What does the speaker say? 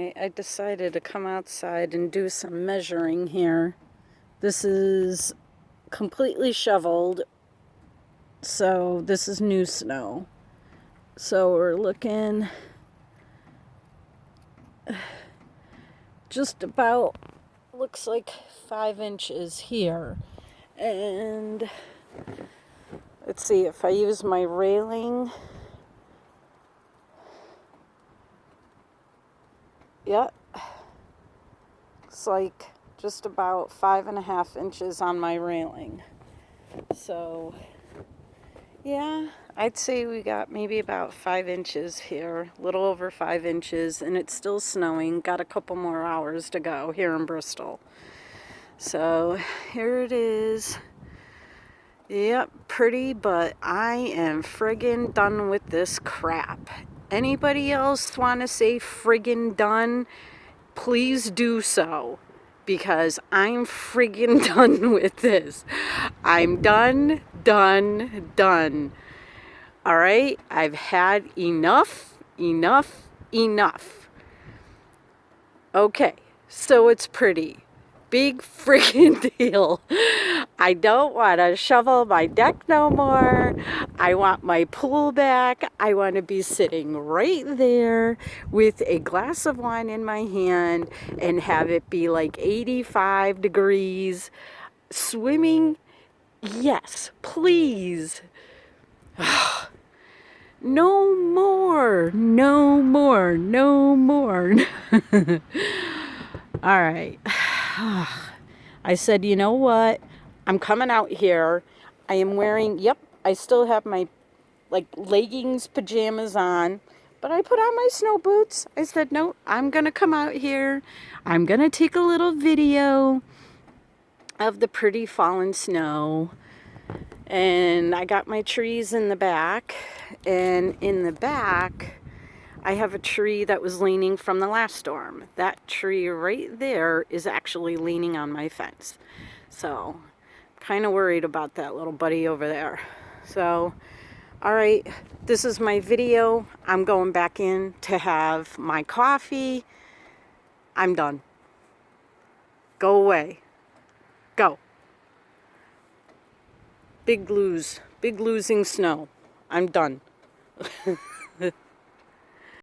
Alright, I decided to come outside and do some measuring here. This is completely shoveled, so this is new snow. So we're looking just about, looks like 5 inches here. And let's see, if I use my railing, yeah, it's like just about 5.5 inches on my railing. So yeah, I'd say we got maybe about 5 inches here, a little over 5 inches, and it's still snowing. Got a couple more hours to go here in Bristol. So here it is. Yep, pretty, but I am friggin' done with this crap. Anybody else want to say friggin' done? Please do so, because I'm friggin' done with this. I'm done. All right, I've had enough. Okay, so it's pretty. Big friggin' deal. I don't want to shovel my deck no more. I want my pool back. I want to be sitting right there with a glass of wine in my hand and have it be like 85 degrees. Swimming, yes, please. No more. All right. I said, you know what? I'm coming out here. I am wearing, yep, I still have my leggings, pajamas on, but I put on my snow boots. I said, no, I'm going to come out here. I'm going to take a little video of the pretty fallen snow. And I got my trees in the back. And in the back, I have a tree that was leaning from the last storm. That tree right there is actually leaning on my fence. So, kind of worried about that little buddy over there. So, all right, this is my video. I'm going back in to have my coffee. I'm done. Go away. Go. Big losing snow. I'm done.